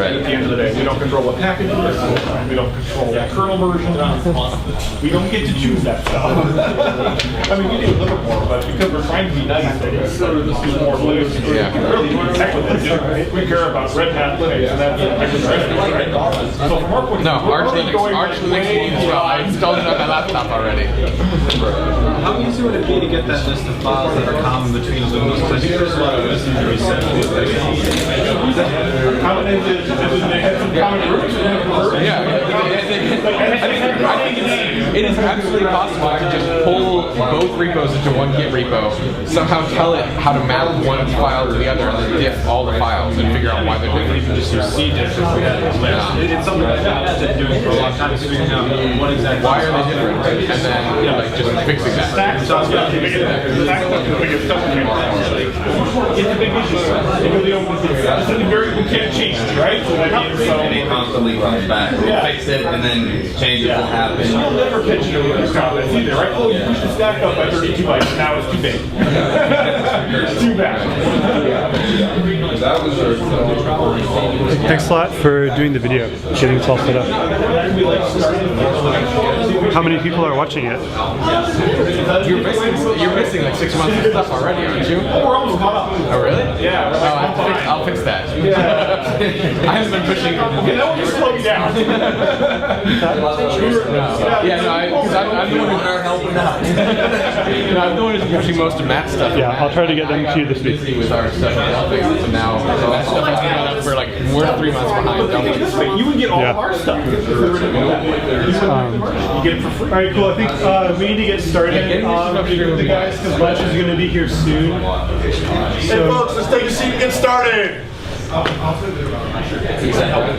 Right. At the end of the day, we don't control what package it is. We don't control what kernel version. We don't get to choose that stuff. I mean, we do a little more, but because we're trying to be nice, it's sort of just more Linux. Yeah. Really, heck with it. We care about Red Hat Linux, and that's right? So from our point of view, Arch Linux as well. I installed it on my laptop already. How easy would it be to get that list of files that are common between Windows? I think there's a lot of lists to reset. It is absolutely possible to just pull both repos into one Git repo, somehow tell it how to map one file to the other, and then diff all the files and figure out why they're different. Even just use Siden if we had a list. It's something like that I've been doing for a long time, figuring out what exactly why are they different, and then like just fixing that. It's the biggest stuff. It's a big issue. It's a variable we can't change, right? So and it constantly runs back. We'll fix it, and then changes will happen. You'll never pitch it over this comment either, right? Oh, you pushed the stack up by 32 bytes, now it's too big. It's too bad. Thanks a lot for doing the video, getting us all set up. How many people are watching it? You're missing like 6 months of stuff already, aren't you? Oh, we're almost caught up. Oh, really? Yeah. I'll fix that. Yeah. I haven't been pushing. Okay, that one just slow you down. I'm the one who's helping out. I'm the one who's pushing most of Matt's stuff. Yeah, I'll try to get them to you this week. Busy with our stuff, so now that stuff has been up for like we're 3 months behind. You would get all of our stuff. You get it for free. All right, cool. I think we need to get started with the guys because lunch is going to be here soon. Hey folks, let's take a seat and get started.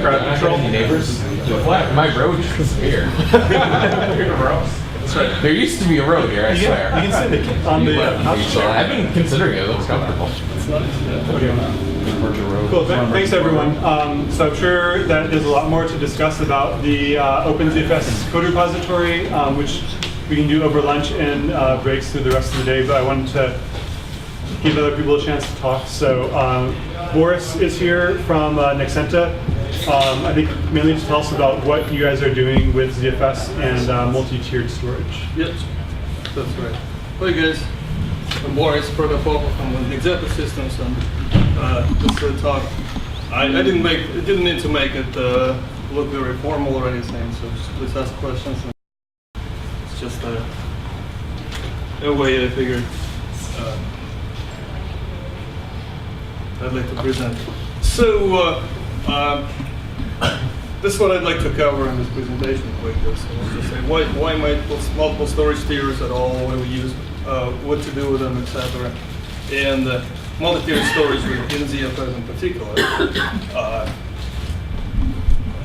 Crowd control. Neighbors. My road is here. That's right. There used to be a road here, I swear. You can sit on the I've been considering it. It looks comfortable. Cool. Thanks, everyone. So I'm sure that there's a lot more to discuss about the OpenZFS code repository, which we can do over lunch and breaks through the rest of the day. But I wanted to give other people a chance to talk. So Boris is here from Nexenta. I think mainly to tell us about what you guys are doing with ZFS and multi-tiered storage. Yep, that's right. Hi guys, I'm Boris, Protopopov from Nexenta Systems, and this talk. I didn't mean to make it look very formal or anything, so just please ask questions. It's just a way I figured I'd like to present. So this is what I'd like to cover in this presentation quickly. So I'll just say why multiple storage tiers at all, what do we use, what to do with them, etc. And multi-tiered storage in ZFS in particular.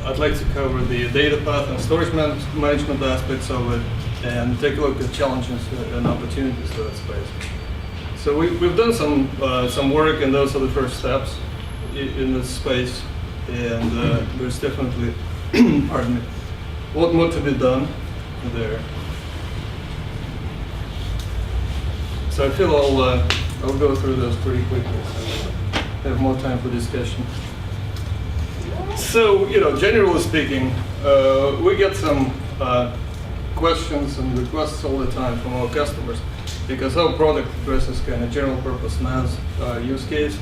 I'd like to cover the data path and storage management aspects of it, and take a look at challenges and opportunities to that space. So we've done some work, and those are the first steps in this space. And there's definitely, pardon me, a lot more to be done there. So I feel I'll go through those pretty quickly, so have more time for discussion. So, generally speaking, we get some questions and requests all the time from our customers, because our product addresses kind of general purpose NAS use case.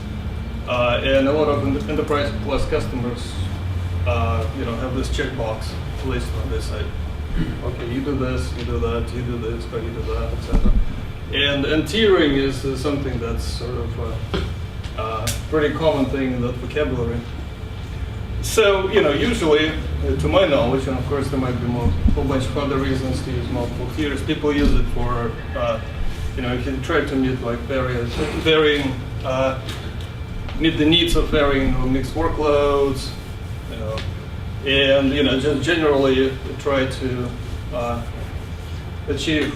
And a lot of enterprise plus customers, have this checkbox list on this side. Okay, you do this, you do that, you do this, but you do that, etc. And tiering is something that's sort of a pretty common thing in that vocabulary. So, usually, to my knowledge, and of course there might be a whole bunch of other reasons to use multiple tiers. People use it for, if you try to meet like meet the needs of varying mixed workloads, and just generally try to achieve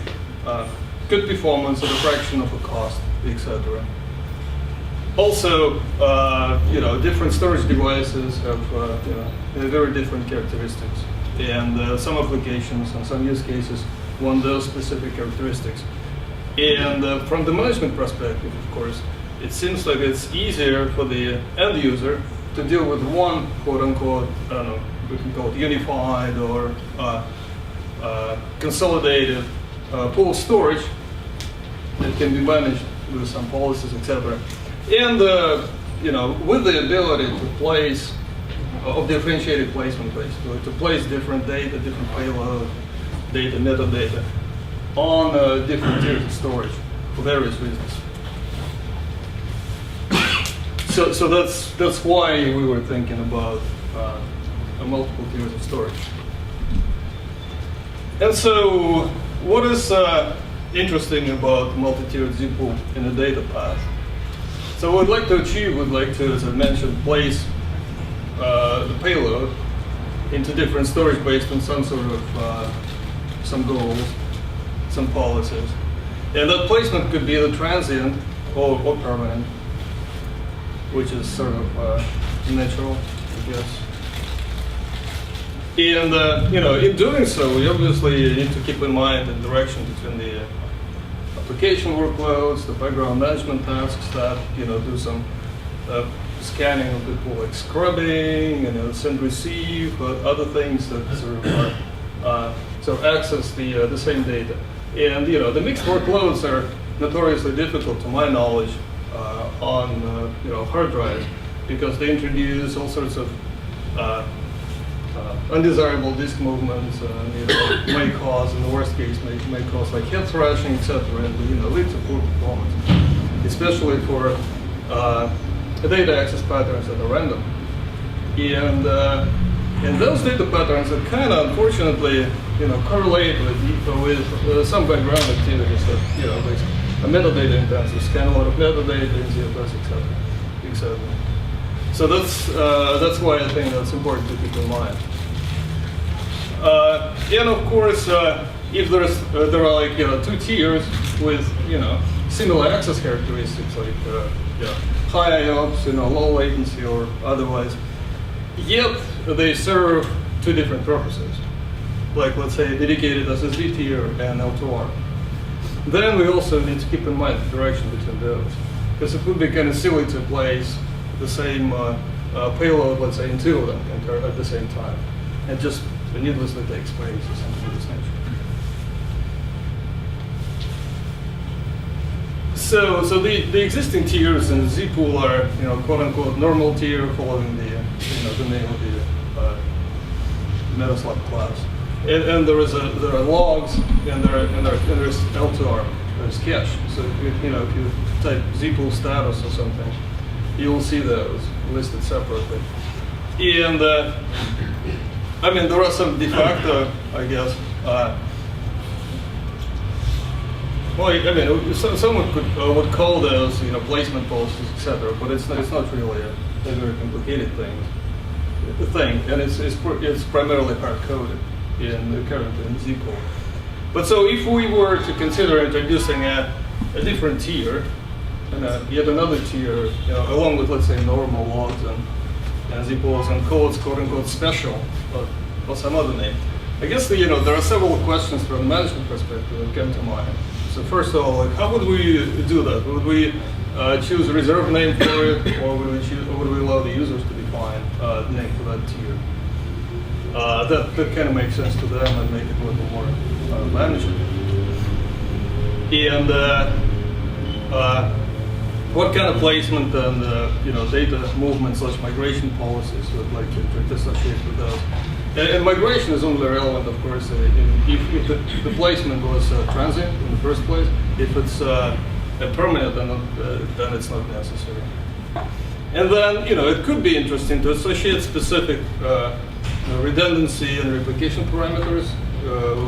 good performance at a fraction of a cost, etc. Also, different storage devices have very different characteristics, and some applications and some use cases want those specific characteristics. And from the management perspective, of course, it seems like it's easier for the end user to deal with one quote-unquote, I don't know, we can call it unified or consolidated pool of storage that can be managed with some policies, etc. And with the ability to place of differentiated placement, basically, to place different data, different payload, data, metadata on different tiers of storage for various reasons. So that's why we were thinking about multiple tiers of storage. And so, what is interesting about multi-tiered zpool in a data path? So what we'd like to achieve, we'd like to, as I mentioned, place the payload into different storage based on some sort of some goals, some policies. And that placement could be either transient or permanent, which is sort of natural, I guess. And in doing so, we obviously need to keep in mind the direction between the application workloads, the background management tasks that do some scanning of the pool, like scrubbing, send receive, other things that sort of access the same data. And the mixed workloads are notoriously difficult, to my knowledge, on hard drives, because they introduce all sorts of undesirable disk movements, may cause, in the worst case, may cause like head thrashing, etc., and lead to poor performance, especially for data access patterns that are random. And those data patterns that kind of unfortunately correlate with some background activities that like a metadata intensive, scan a lot of metadata in ZFS, etc. So that's why I think that's important to keep in mind. And of course, if there are like two tiers with similar access characteristics, like high IOPS, low latency or otherwise, yet they serve two different purposes. Like let's say dedicated SSD tier and L2R. Then we also need to keep in mind the direction between those, because it would be kind of silly to place the same payload, let's say, in two of them at the same time, and just needlessly take space or something of this nature. So the existing tiers in zpool are quote unquote normal tier, following the name of the Metaslug class, and there are logs, and there's L2R, there's cache. So if you type zpool status or something, you'll see those listed separately. And there are some de facto, I guess. Someone would call those placement policies, etc. But it's not really a very complicated thing, and it's primarily hard coded currently in zpool. But so if we were to consider introducing a different tier, and yet another tier, along with, let's say, normal logs and zpools, and call it quote unquote special or some other name, I guess there are several questions from a management perspective that come to mind. So first of all, how would we do that? Would we choose a reserved name for it, or would we allow the users to define the name for that tier? That kind of makes sense to them and make it a little more manageable. And what kind of placement and data movement/migration policies would like to associate with those? And migration is only relevant, of course, if the placement was transient in the first place. If it's permanent, then it's not necessary. And then it could be interesting to associate specific redundancy and replication parameters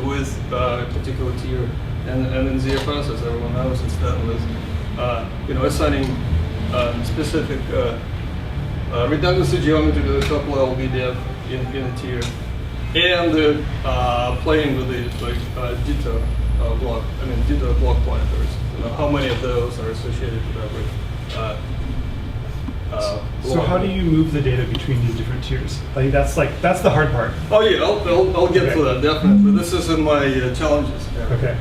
with a particular tier. And in ZFS, as everyone knows, it's done with assigning specific redundancy geometry to the top level VDF in a tier, and playing with the ditto block pointers. How many of those are associated with every So how do you move the data between these different tiers? That's the hard part. Oh yeah, I'll get to that definitely. This is in my challenges. Okay.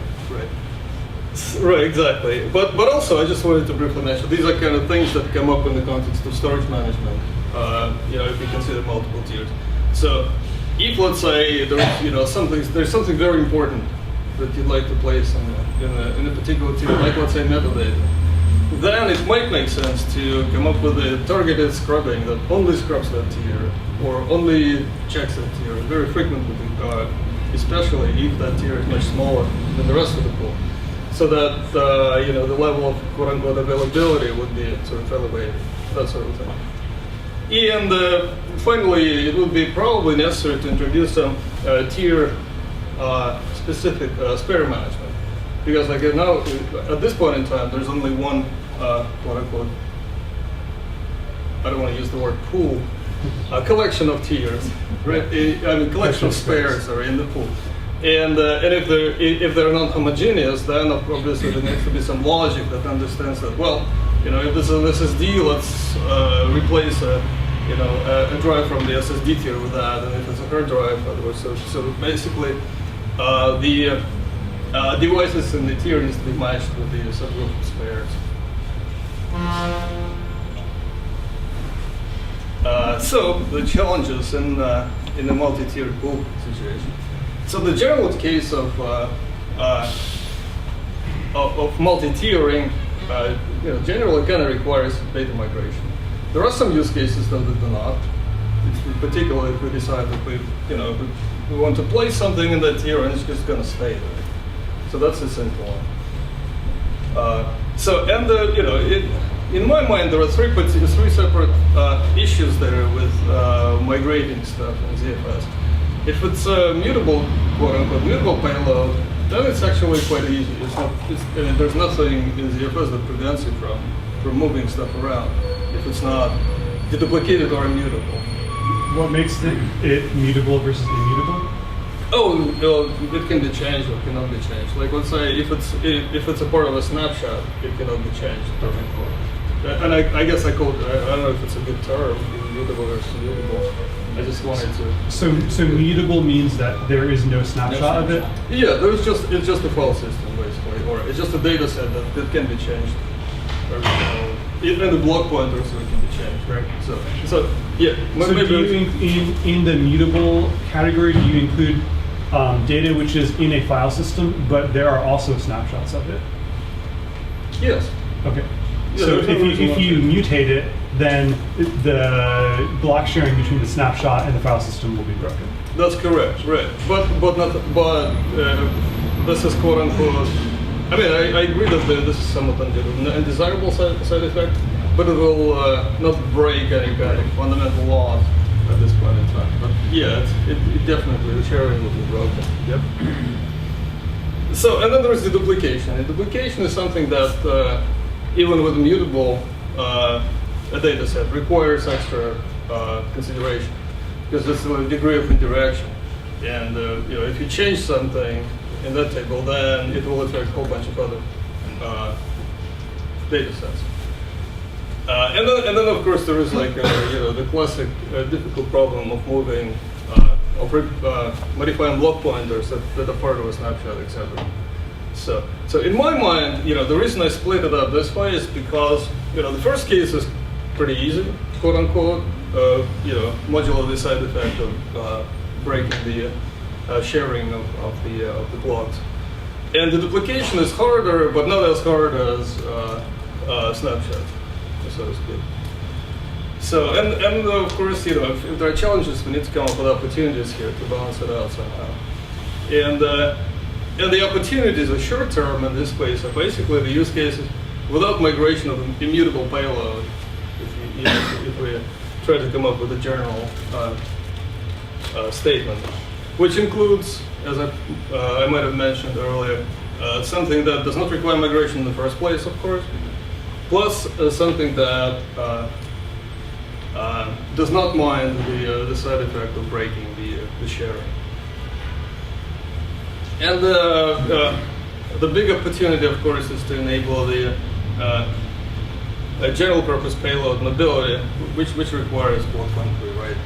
Right, exactly. But also, I just wanted to briefly mention, these are kind of things that come up in the context of storage management. if you consider multiple tiers. So if, let's say, there's something very important that you'd like to place in a particular tier, like let's say metadata, then it might make sense to come up with a targeted scrubbing that only scrubs that tier or only checks that tier very frequently, especially if that tier is much smaller than the rest of the pool, so that the level of quote-unquote availability would be sort of elevated, that sort of thing. And finally, it would be probably necessary to introduce some tier-specific spare management, because like now, at this point in time, there's only one quote-unquote, I don't want to use the word pool, a collection of tiers, right? Collection of spares are in the pool. And if they're non-homogeneous, then obviously there needs to be some logic that understands that, well, if this is an SSD, let's replace a drive from the SSD tier with that, and if it's a hard drive, otherwise. So basically, the devices in the tier needs to be matched with the subgroup of spares. So the challenges in the multi-tiered pool situation. So the general case of multi-tiering, generally kind of requires data migration. There are some use cases that do not. It's particularly if we decide that we want to place something in that tier and it's just going to stay there. So that's a simple one. In my mind, there are three separate issues there with migrating stuff in ZFS. If it's a mutable, quote-unquote, mutable payload, then it's actually quite easy. There's nothing in ZFS that prevents you from moving stuff around if it's not deduplicated or immutable. What makes it mutable versus immutable? Oh, it can be changed or cannot be changed. Like let's say if it's a part of a snapshot, it cannot be changed. And I guess I don't know if it's a good term, immutable versus immutable. I just wanted to. So mutable means that there is no snapshot of it? Yeah, it's just a file system basically, or it's just a data set that can be changed. Even the block pointer, so it can be changed. Right. So yeah. So do you in the mutable category, do you include data which is in a file system, but there are also snapshots of it? Yes. Okay. Yeah, so if you mutate it, then the block sharing between the snapshot and the file system will be broken. That's correct, right? But this is quote unquote. I mean, I agree that this is somewhat undesirable side effect, but it will not break any kind of fundamental laws at this point in time. But yeah, it definitely, the sharing will be broken. Yep. So, and then there's the duplication. And duplication is something that, even with mutable a data set, requires extra consideration, because there's a degree of interaction. And if you change something in that table, then it will affect a whole bunch of other data sets. And then of course there is like the classic difficult problem of moving, modifying block pointers that are part of a snapshot, etc. So in my mind, the reason I split it up this way is because the first case is pretty easy, quote unquote, modulo the side effect of breaking the sharing of the blocks. And the duplication is harder, but not as hard as snapshot, so to speak. So, and of course, if there are challenges, we need to come up with opportunities here to balance it out somehow. And the opportunities are short term in this case are basically the use cases without migration of immutable payload. If we try to come up with a general statement, which includes, as I might have mentioned earlier, something that does not require migration in the first place, of course, plus something that does not mind the side effect of breaking the sharing. And the big opportunity, of course, is to enable the general purpose payload mobility, which requires block entry, right?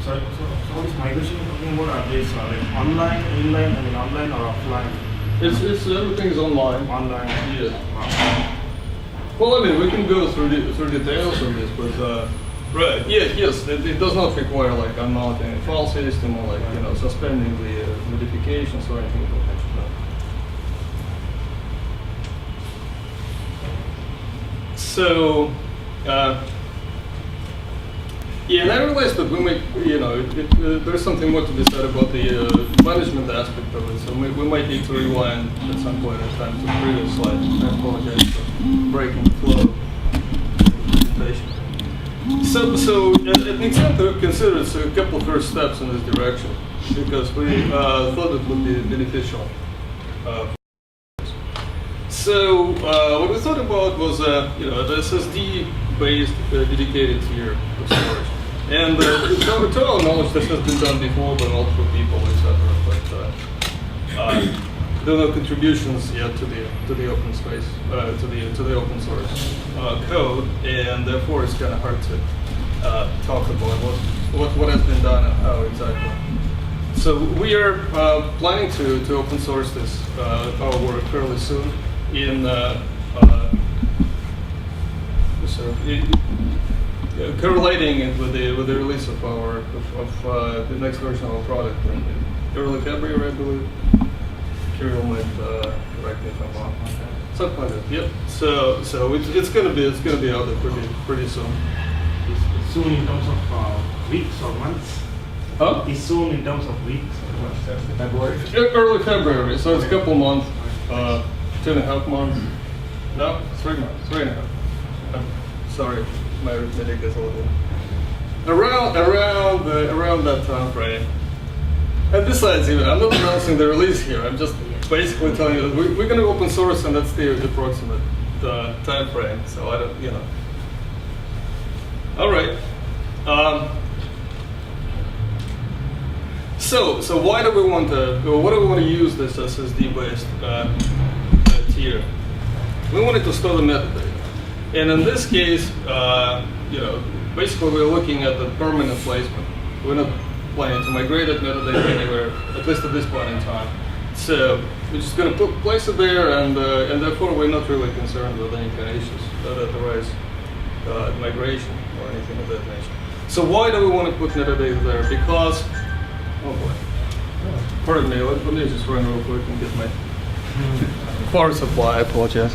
So what is migration talking about? Are they like online, inline, online or offline? It's everything is online. Online. Yeah. Well, I mean, we can go through details on this, but right, yes, it does not require like unmounting a file system or like suspending the modifications or anything of that nature. No. So, yeah, and I realized that we might, there's something more to be said about the management aspect of it. So we might need to rewind at some point in time to the previous slide. I apologize for breaking the flow of the presentation. So at Nexenta, we considered a couple of first steps in this direction because we thought it would be beneficial. So what we thought about was the SSD-based dedicated tier of storage. And to our knowledge, this has been done before by multiple people, etc. But there are no contributions yet to the open space, to the open source code, and therefore it's kind of hard to talk about what has been done and how exactly. So we are planning to open source this our work fairly soon in correlating it with the release of the next version of our product in early February, I believe. Kirill might correct me if I'm wrong. Something like that. Yep. So it's gonna be out there pretty soon. It's soon in terms of weeks or months. Huh? It's soon in terms of weeks or months. February. Early February. So it's a couple months, 2.5 months. No, 3 months, 3.5. Sorry, my arithmetic is a little around that time frame. And besides, even I'm not announcing the release here. I'm just basically telling you that we're going to open source, and that's the approximate time frame. So I don't, All right. So why do we want to? What do we want to use this SSD-based tier? We wanted to store the metadata, and in this case, basically we're looking at the permanent placement. We're not planning to migrate that metadata anywhere, at least at this point in time. So we're just going to place it there, and therefore we're not really concerned with any kind of issues that arise migration or anything of that nature. So why do we want to put metadata there? Because, oh boy, pardon me, let me just run real quick and get my power supply. I apologize.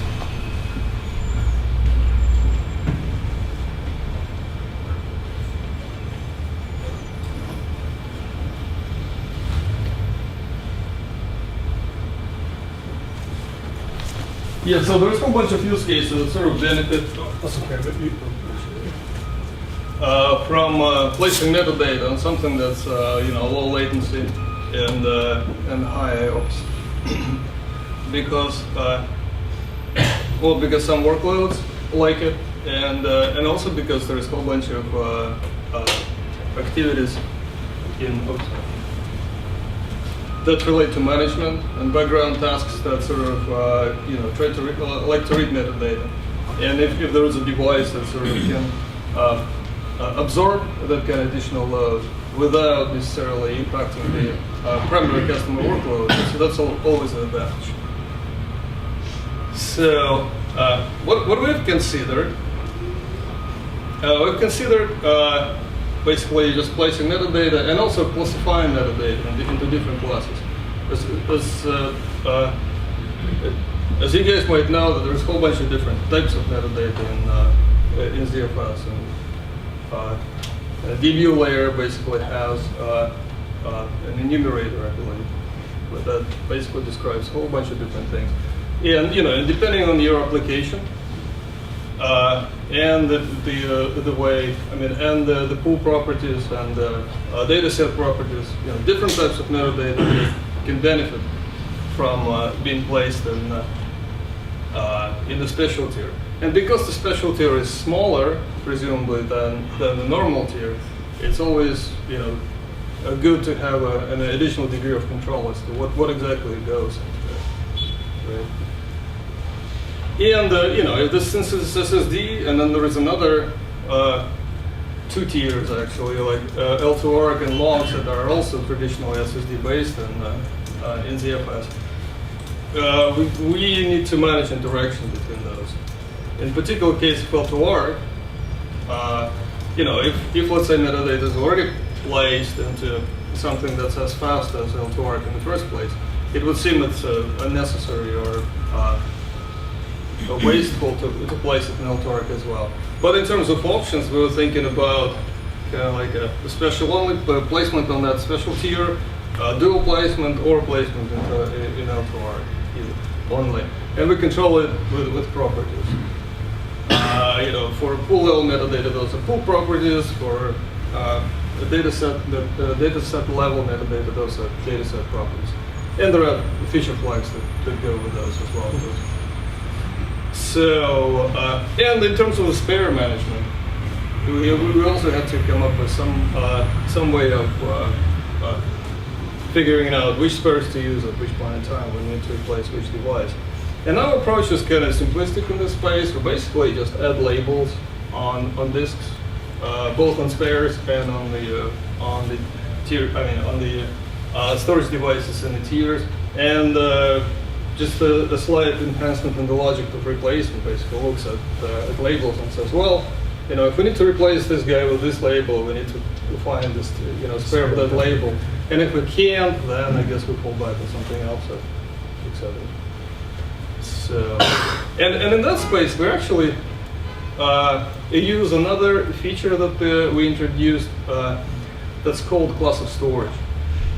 Yeah, so there's a whole bunch of use cases that sort of benefit from placing metadata on something that's low latency and high IOPS. because some workloads like it, and also because there's a whole bunch of activities that relate to management and background tasks that sort of try to like to read metadata, and if there is a device that sort of can absorb that kind of additional load without necessarily impacting the primary customer workload, so that's always an advantage. So what we've considered, basically just placing metadata and also classifying metadata into different classes. As you guys might know, that there's a whole bunch of different types of metadata in ZFS. And DBU layer basically has an enumerator, I believe, but that basically describes a whole bunch of different things. And and depending on your application, and the way, and the pool properties and data set properties, different types of metadata can benefit from being placed in the special tier. And because the special tier is smaller, presumably, than the normal tier, it's always good to have an additional degree of control as to what exactly goes into it, right? And since it's SSD, and then there is another 2 tiers actually, like L2ARC and logs that are also traditionally SSD based in ZFS. We need to manage interaction between those. In particular case of L2R, if let's say metadata is already placed into something that's as fast as L2R in the first place, it would seem it's unnecessary or wasteful to place it in L2R as well. But in terms of options, we were thinking about kind of like a special only placement on that special tier, dual placement, or placement in L2R only, and we control it with properties. For pool level metadata, those are pool properties. For the dataset level metadata, those are dataset properties. And there are feature flags that go with those as well. So, and in terms of the spare management, we also had to come up with some way of figuring out which spares to use at which point in time when we need to replace which device. And our approach is kind of simplistic in this space. We basically just add labels on disks, both on spares and on the tier. On the storage devices in the tiers, and just a slight enhancement in the logic of replacement. Basically, looks at labels and says, well, if we need to replace this guy with this label, we need to find this spare with that label. And if we can't, then I guess we pull back on something else, etc. So, and in that space, we actually use another feature that we introduced that's called class of storage.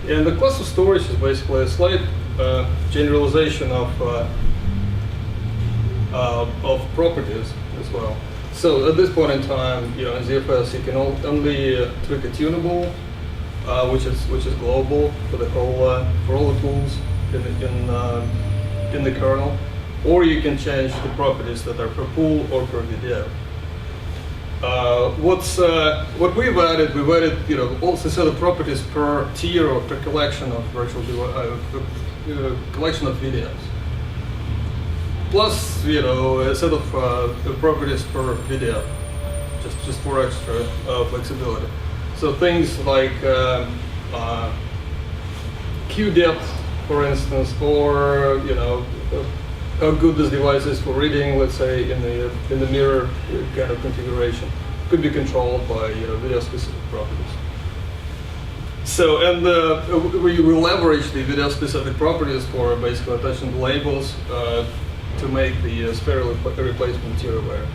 And the class of storage is basically a slight generalization of properties as well. So at this point in time, in ZFS, you can only tweak a tunable, which is global for the whole for all the pools in the kernel, or you can change the properties that are per pool or per VDF. What we've added also set of properties per tier or per collection of collection of VDFs. Plus, a set of properties per VDF, just for extra flexibility. So things like queue depth, for instance, or how good this device is for reading, let's say in the mirror kind of configuration, could be controlled by video specific properties. So, and we leverage the video specific properties for basically attaching labels to make the spare replacement tier aware.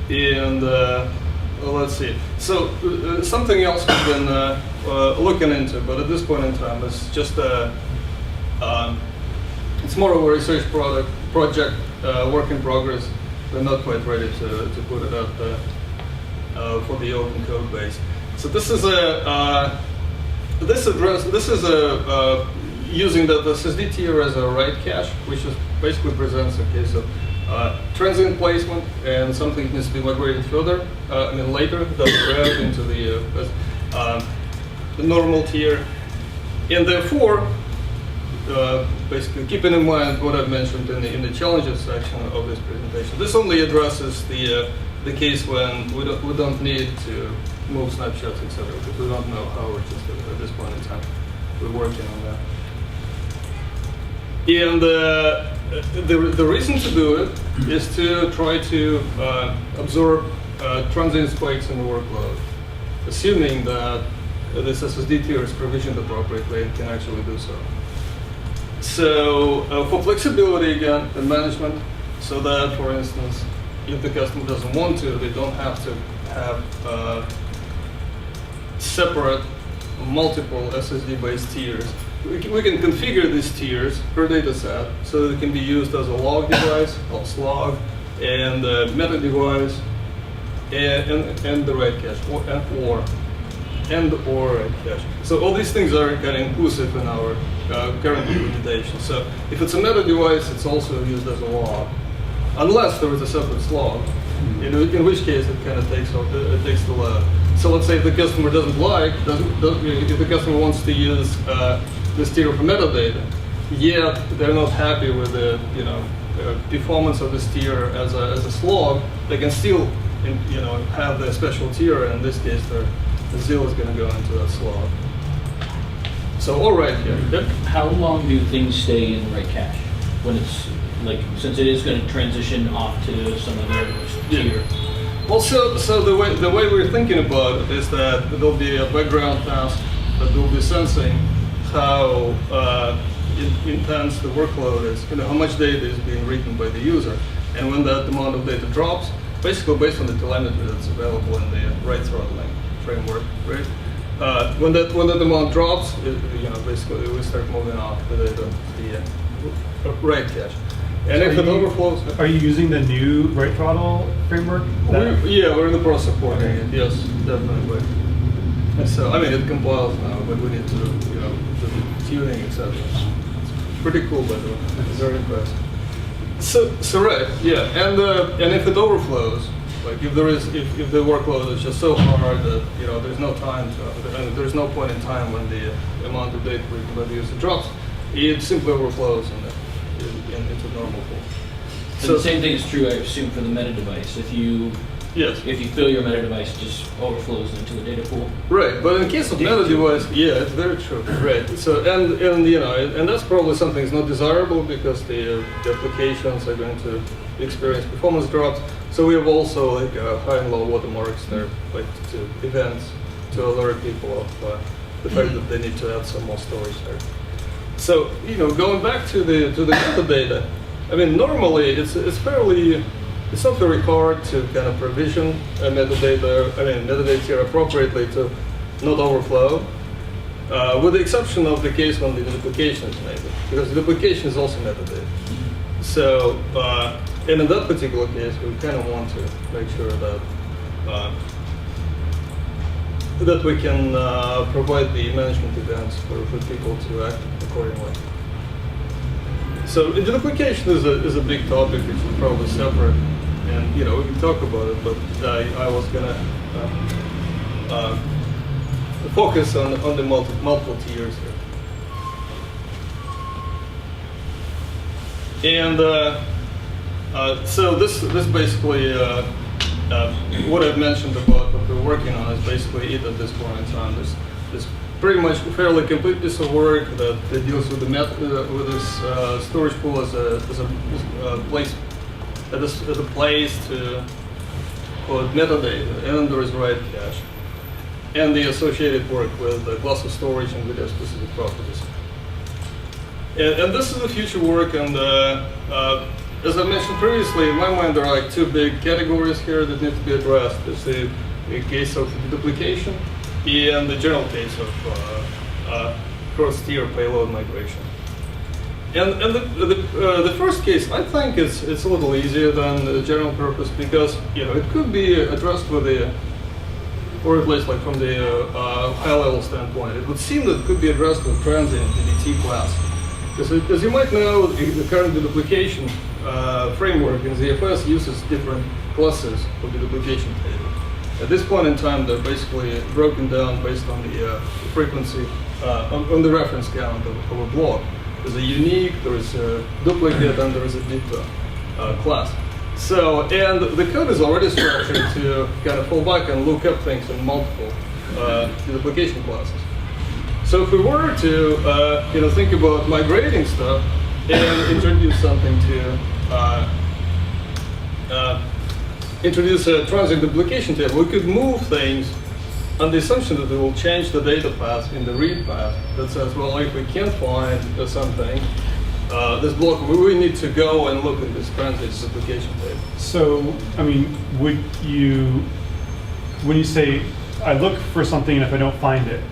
And let's see. So something else we've been looking into, but at this point in time, it's just it's more of a research project, work in progress. We're not quite ready to put it out for the open code base. So this is using the SSD tier as a write cache, which basically presents a case of transient placement and something needs to be migrated further, later, that we route into the normal tier. And therefore, basically keeping in mind what I've mentioned in the challenges section of this presentation, this only addresses the case when we don't need to move snapshots, etc., because we don't know how we're just at this point in time. We're working on that. And the reason to do it is to try to absorb transient spikes in the workload, assuming that this SSD tier is provisioned appropriately and can actually do so. So for flexibility again, the management, so that, for instance, if the customer doesn't want to, they don't have to have separate multiple SSD-based tiers. We can configure these tiers per data set so that it can be used as a log device, ops log, and meta device, and the write cache, or write cache. So all these things are kind of inclusive in our current implementation. So if it's a meta device, it's also used as a log, unless there is a separate slog, in which case it kind of takes the load. So let's say if the customer if the customer wants to use this tier for metadata, yet they're not happy with the performance of this tier as a slog, they can still have the special tier, and in this case the ZIL is going to go into that slog. So all right here. Yep. How long do things stay in write cache when it's like, since it is going to transition off to some other tier? Well, so the way we're thinking about it is that there'll be a background task that will be sensing how intense the workload is, how much data is being written by the user, and when that amount of data drops, basically based on the telemetry that's available in the write throttling framework, right? When that amount drops, basically we start moving off the write cache. And if it overflows, Are you using the new write throttle framework? we're in the process of porting it. Yes, definitely. So I mean, it compiles now, but we need to do the tuning, etc. It's pretty cool, by the way. It's very impressive. So right, yeah, and if it overflows, like if the workload is just so hard that there's no time there's no point in time when the amount of data written by the user drops, it simply overflows into normal pool. So the same thing is true, I assume, for the meta device. If you fill your meta device, it just overflows into the data pool. Right, but in case of meta device, yeah, it's very true. Right. So and that's probably something that's not desirable because the applications are going to experience performance drops. So we have also like high and low watermarks there, like to events to alert people of the fact that they need to add some more storage there. So going back to the metadata, I mean normally it's not very hard to kind of provision metadata here appropriately to not overflow, with the exception of the case when the duplication is made, because the duplication is also metadata. So, and in that particular case, we kind of want to make sure that that we can provide the management events for people to act accordingly. So the duplication is a big topic which is probably separate, and we can talk about it. But I was gonna focus on the multiple tiers here. And so this basically what I've mentioned about what we're working on is basically it at this point in time. There's pretty much a fairly complete piece of work that deals with this storage pool as a place to put metadata, and there is write cache, and the associated work with the class of storage and with their specific properties. And this is the future work, and as I mentioned previously, in my mind there are like two big categories here that need to be addressed. There's the case of duplication and the general case of cross-tier payload migration. And the first case, I think it's a little easier than the general purpose because it could be addressed with or at least like from the high-level standpoint, it would seem that it could be addressed with transient DDT class. Because as you might know, the current duplication framework in ZFS uses different classes for the duplication table. At this point in time, they're basically broken down based on the frequency, on the reference count of a block. There's a unique, there is a duplicate, and there is a dipto class. So, and the code is already structured to kind of fall back and look up things in multiple duplication classes. So if we were to think about migrating stuff and introduce something to introduce a transient duplication table, we could move things on the assumption that we will change the data path in the read path that says, well, if we can't find something, this block, we need to go and look at this transient duplication table. So, I mean, when you say, I look for something and if I don't find it,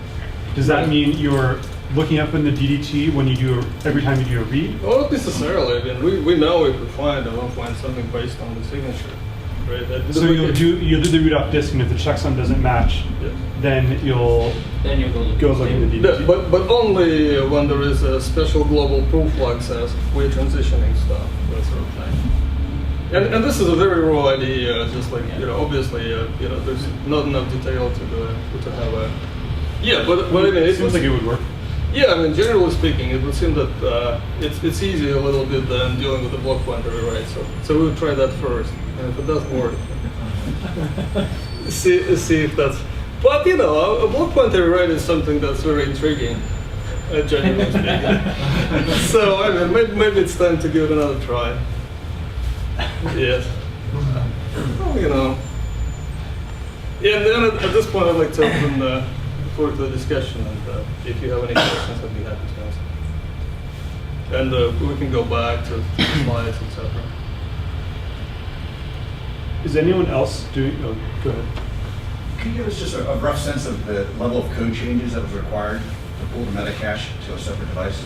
does that mean you're looking up in the DDT when you do every time you do a read? Well, not necessarily. I mean, we know if we find or don't find something based on the signature, right? So you'll do the read off disk, and if the checksum doesn't match, then you'll go look in the DDT. But only when there is a special global proof flag says we're transitioning stuff, that sort of thing. And this is a very raw idea. Just like obviously, there's not enough detail to have a. Yeah, but I mean, it seems like it would work. Yeah, I mean, generally speaking, it would seem that it's easier a little bit than dealing with the block pointer rewrite. So we would try that first, and if it doesn't work, see if that's. But a block pointer rewrite is something that's very intriguing. genuinely speaking. So I mean, maybe it's time to give it another try. Yes. Well, you know. Yeah, and then at this point, I'd like to open the floor to the discussion, and if you have any questions, I'd be happy to answer. And we can go back to slides, etc. Is anyone else doing? Oh, go ahead. Can you give us just a rough sense of the level of code changes that was required to pull the metacache to a separate device?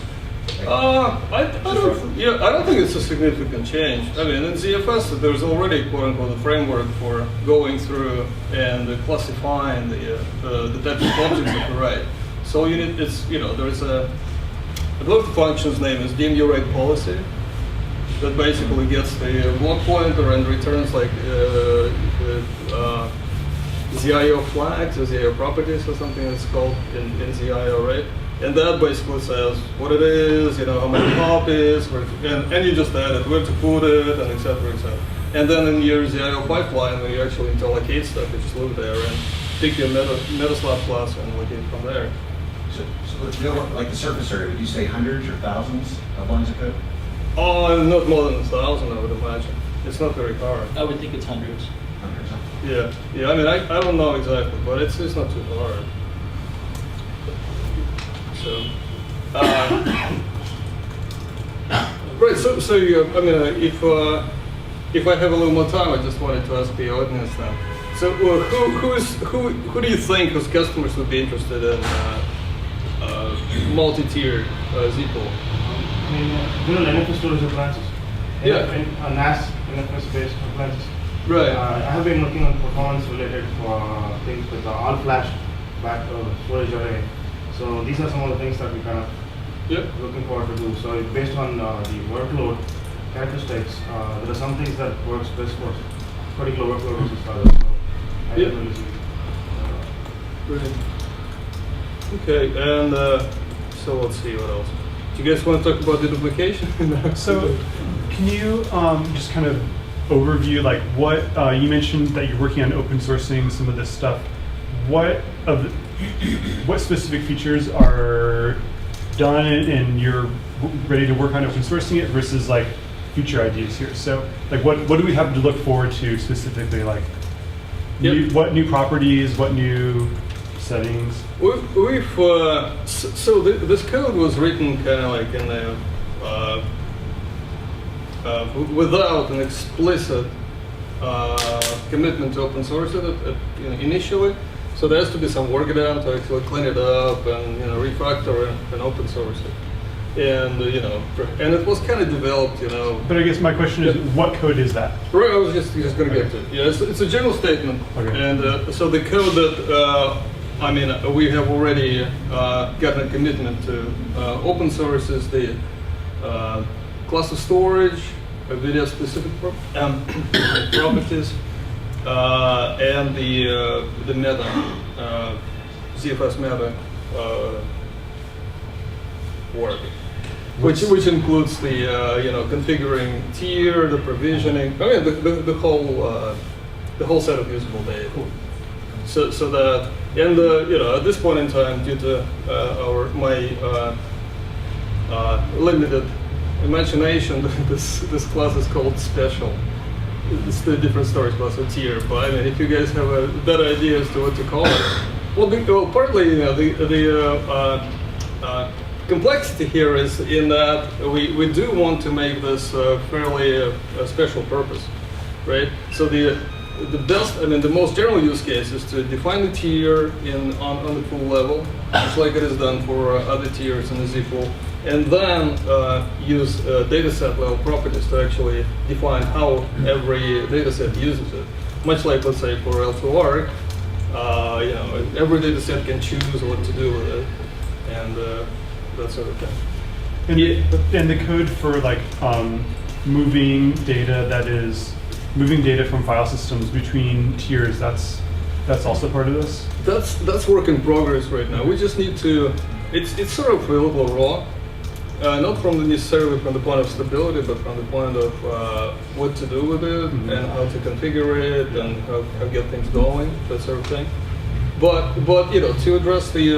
I don't think it's a significant change. I mean, in ZFS, there's already quote-unquote a framework for going through and classifying the types of objects that you write. So you need, there's I believe the function's name is deem you write policy, that basically gets the block pointer and returns like ZIO flags or ZIO properties or something it's called in ZIO, right? And that basically says what it is, how many copies, and you just add it, where to put it, and et cetera, et cetera. And then in your ZIO pipeline, when you actually allocate stuff, you just look there and pick your metaslab class and allocate from there. So like the surface area, would you say hundreds or thousands of lines of code? Oh, not more than 1,000, I would imagine. It's not very hard. I would think it's hundreds. Hundreds, huh? Yeah. I mean, I don't know exactly, but it's not too hard. So, right. So you, I mean, if I have a little more time, I just wanted to ask the audience now. So, who do you think whose customers would be interested in multi-tiered ZPOL? NFS storage appliances. Yeah. NAS, NFS-based appliances. Right. I have been working on performance related for things with all-flash back storage array. So these are some of the things that we kind of looking forward to do. So based on the workload characteristics, there are some things that works best for particular workload versus others. So I definitely see. Brilliant. Okay, and so let's see what else. Do you guys want to talk about the duplication? So, can you just kind of overview like what you mentioned that you're working on open sourcing some of this stuff? What specific features are done and you're ready to work on open sourcing it versus like future ideas here? So, like what do we have to look forward to specifically? Like, what new properties? What new settings? This code was written kind of like in without an explicit commitment to open source initially. So there has to be some work done to actually clean it up and refactor and open source it. And and it was kind of developed, But I guess my question is, what code is that? Right, I was just going to get to it. Yeah, it's a general statement. Okay. And so the code that we have already gotten a commitment to open source is the class of storage, video specific properties, and the meta, ZFS meta work, which includes the configuring tier, the provisioning. I mean the whole set of usable data. Cool. So that and at this point in time, due to my limited imagination, this class is called special. It's the different storage class or tier. But I mean, if you guys have a better idea as to what to call it, partly the complexity here is in that we do want to make this fairly a special purpose, right? So the most general use case is to define the tier on the pool level, just like it is done for other tiers in the ZPOL, and then use dataset level properties to actually define how every dataset uses it. Much like, let's say, for L2R, every dataset can choose what to do with it, and that sort of thing. And the code for like moving data from file systems between tiers, that's also part of this? That's work in progress right now. We just need to, it's sort of a little raw, not necessarily from the point of stability, but from the point of what to do with it, and how to configure it, and how get things going, that sort of thing. But to address the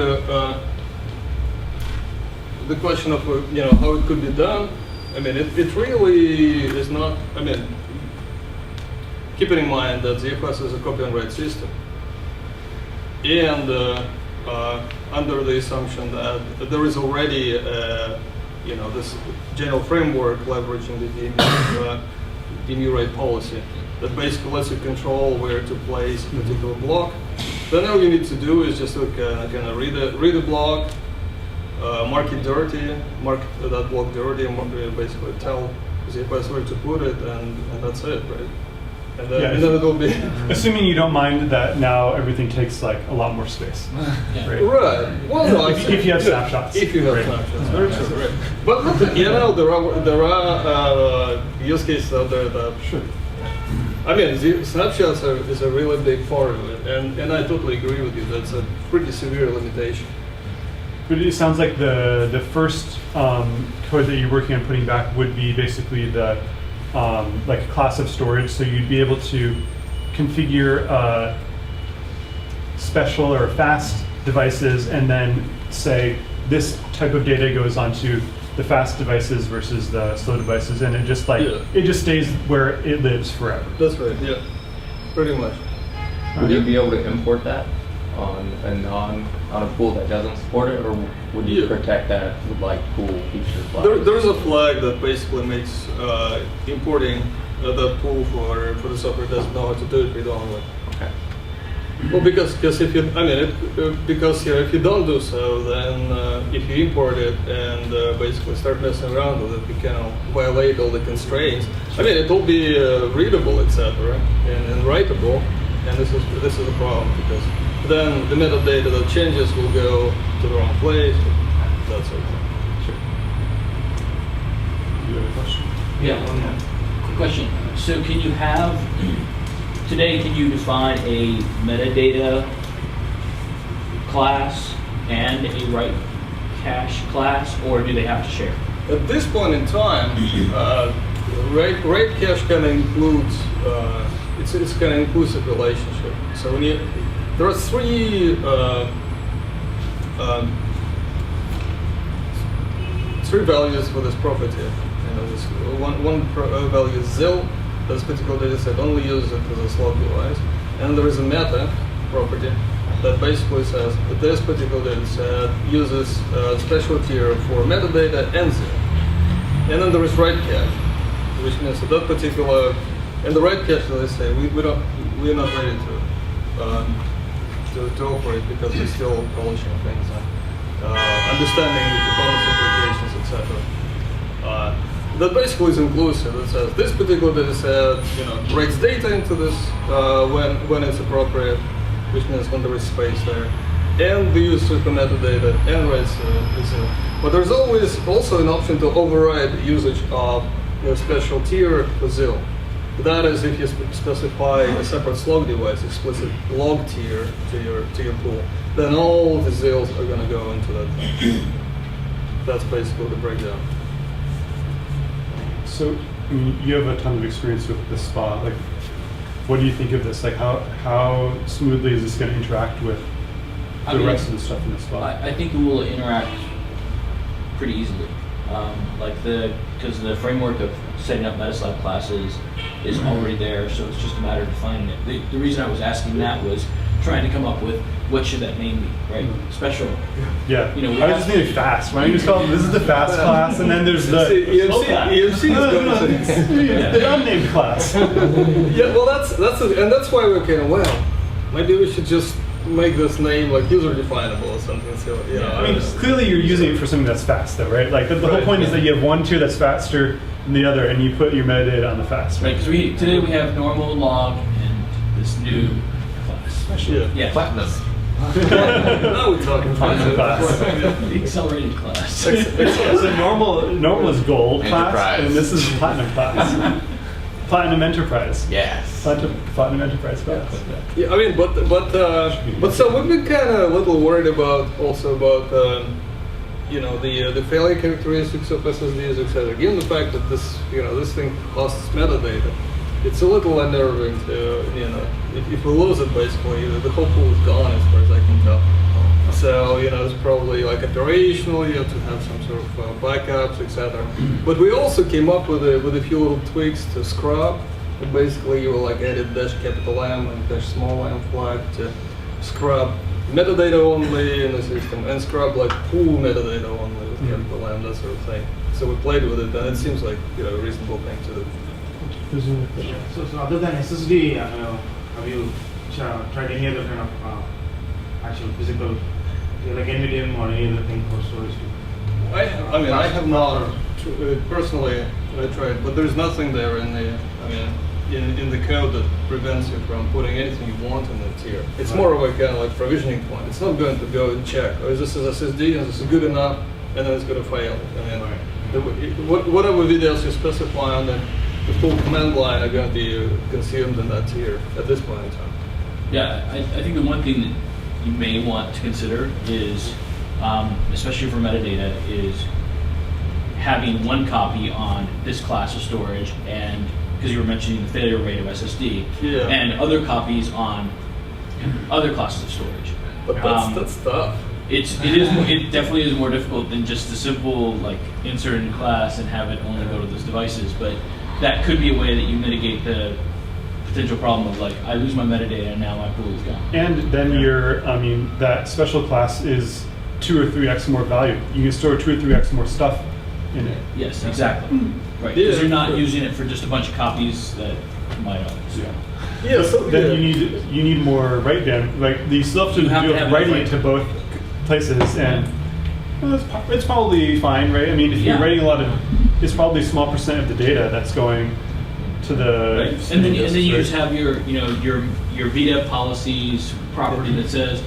the question of how it could be done. I mean, it really is not. I mean, keeping in mind that ZFS is a copy and write system, and under the assumption that there is already this general framework leveraging the DMU rate policy that basically lets you control where to place a particular block. Then all you need to do is just kind of read a block, mark it dirty, mark that block dirty, and basically tell ZFS where to put it, and that's it, right? And then it'll be. Assuming you don't mind that now everything takes like a lot more space. Right. Right. Well, no, if you have snapshots. If you have snapshots, very true. Right. But there are use cases out there that. Sure. I mean, the snapshots is a really big part of it, and I totally agree with you. That's a pretty severe limitation. But it sounds like the first code that you're working on putting back would be basically the like a class of storage, so you'd be able to configure special or fast devices, and then say this type of data goes onto the fast devices versus the slow devices, and it just it just stays where it lives forever. That's right. Yeah, pretty much. Would you be able to import that on a pool that doesn't support it, or would you protect that with like pool feature flags? There's a flag that basically makes importing that pool for the software that doesn't know how to do it read-only. Okay. Well, because if you if you don't do so, then if you import it and basically start messing around with it, you can violate all the constraints. I mean, it will be readable, etc., and writable, and this is a problem because then the metadata that changes will go to the wrong place. That sort of thing. Sure. You have a question? Yeah. Quick question. So can you have, today can you define a metadata class and a write cache class, or do they have to share? At this point in time, write cache kind of includes, it's kind of inclusive relationship. So when there are three values for this property. This one value is ZIL. This particular data set only uses it as a slot device. And there is a meta property that basically says that this particular data set uses a special tier for metadata and ZIL. And then there is write cache, which means that particular, and the write cache, let's say, we're not ready to operate because we're still polishing things and understanding the performance implications, etc. That basically is inclusive. It says this particular data set, writes data into this when it's appropriate, which means when there is space there, and the user of the metadata and writes ZIL. But there's always also an option to override usage of your special tier for ZIL. That is if you specify a separate slog device, explicit log tier to your pool, then all the ZILs are going to go into that thing. That's basically the breakdown. So, I mean, you have a ton of experience with the SPA. Like, what do you think of this? Like, how smoothly is this going to interact with the rest of the stuff in the SPA? I think it will interact pretty easily. Because the framework of setting up Metaslab classes is already there, so it's just a matter of defining it. The reason I was asking that was trying to come up with what should that name be, right? Special. Yeah. I was just thinking fast. Why don't you just call them, this is the fast class, and then there's the the unnamed class. Yeah, well, that's why we're kind of, well, maybe we should just make this name like user definable or something. So, I mean, clearly you're using it for something that's fast, though, right? Like the whole point is that you have one tier that's faster than the other, and you put your metadata on the fast. Right? Because today we have normal, log, and this new class. Yeah. Platinum. Now we're talking Platinum class. The accelerated class. So normal is gold class, and this is platinum class. Platinum Enterprise. Yes. Platinum Enterprise class. Yeah, I mean, but so we've been kind of a little worried about the failure characteristics of SSDs, etc. Given the fact that this thing costs metadata, it's a little unnerving to if we lose it, basically the whole pool is gone as far as I can tell. So, it's probably like operational, you have to have some sort of backups, etc. But we also came up with a few little tweaks to scrub. Basically, you will like edit -M and -m flag to scrub metadata only in the system and scrub like pool metadata only with -M, that sort of thing. So we played with it, and it seems like a reasonable thing to do. So other than SSD, have you tried any other kind of actual physical, like NVDM or any other thing for storage? I have not personally tried, but there's nothing there in the in the code that prevents you from putting anything you want in the tier. It's more of a kind of like provisioning point. It's not going to go and check, is this is SSD, is this good enough, and then it's going to fail. Whatever videos you specify on the full command line are going to be consumed in that tier at this point in time. Yeah, I think the one thing that you may want to consider is, especially for metadata, is having one copy on this class of storage, and because you were mentioning the failure rate of SSD, and other copies on other classes of storage. But that's tough. It definitely is more difficult than just a simple like insert in class and have it only go to those devices. But that could be a way that you mitigate the potential problem of like I lose my metadata and now my pool is gone. And then that special class is 2 or 3x more value. You can store 2 or 3x more stuff in it. Yes, exactly. Right, because you're not using it for just a bunch of copies that you might own. So. Then you need more write down. Like you still have to do writing it to both places, and it's probably fine, right? I mean, if you're writing a lot of, it's probably a small % of the data that's going to the. Right. And then you just have your VDEV policies property that says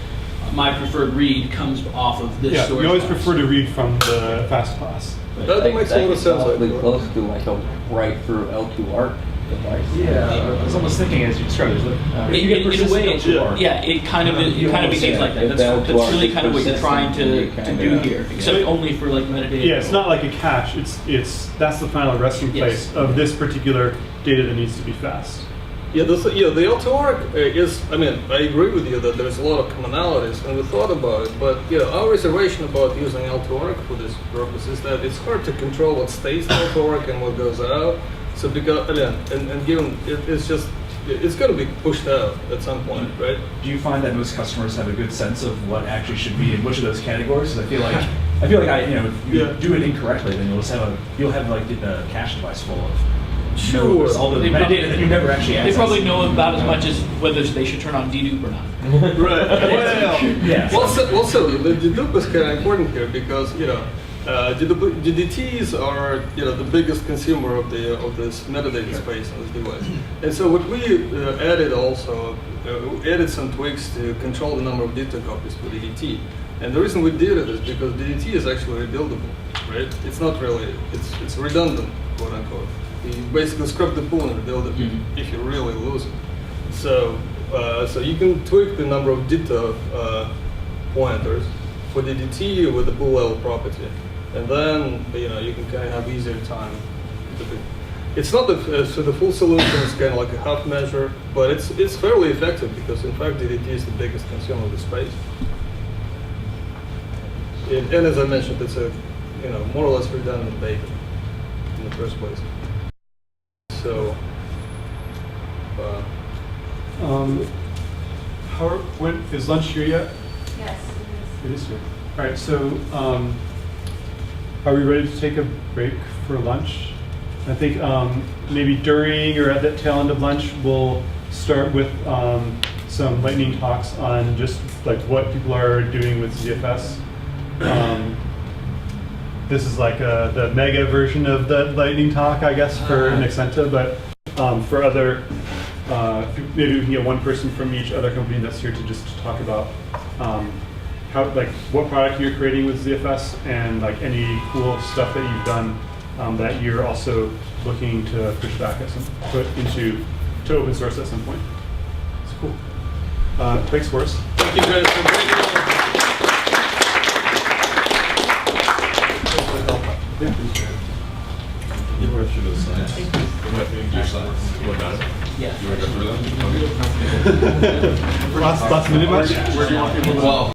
my preferred read comes off of this. Yeah, storage we always class. prefer to read from the fast class. That makes a lot of sense. Probably close to like a write through L2 ARC device. Yeah, I was almost thinking as you described it. In a way, it kind of behaves like that. That's really kind of what you're trying to do here, except only for like metadata. Yeah, it's not like a cache. It's that's the final resting place of this particular data that needs to be fast. The L2 ARC is, I agree with you that there's a lot of commonalities, and we thought about it, but our reservation about using L2 ARC for this purpose is that it's hard to control what stays in L2 ARC and what goes out. So because, and given, it's going to be pushed out at some point, right? Do you find that most customers have a good sense of what actually should be in which of those categories? Because I feel like if you do it incorrectly, then you'll have like the cache device full of all the metadata that you never actually access. They probably know about as much as whether they should turn on dedupe or not. Right. Well, so the dedupe is kind of important here because DDTs are the biggest consumer of this metadata space on this device, and so what we added also added some tweaks to control the number of data copies for DDT. And the reason we did it is because DDT is actually rebuildable, right? It's not really it's redundant, quote unquote. You basically scrub the pool and rebuild it if you really lose it. So you can tweak the number of data pointers for DDT with the pool level property, and then you can kind of have easier time. It's not the full solution is kind of like a half measure, but it's fairly effective because in fact DDT is the biggest consumer of the space. And as I mentioned, it's a more or less redundant data in the first place. So, when is lunch here yet? Yes, it is here. All right, so are we ready to take a break for lunch? I think maybe during or at the tail end of lunch, we'll start with some lightning talks on just like what people are doing with ZFS. This is like the mega version of the lightning talk, I guess, for Nexenta, but for other, maybe we can get one person from each other company that's here to just talk about how, like, what product you're creating with ZFS and like any cool stuff that you've done that you're also looking to push back at put into open source at some point. It's cool. Thanks, Boris. Thank you guys for being here. You were through those slides. You went through your slides. What about it? Yeah. You want to go through them? Last minute much? Where do you want people to? Well,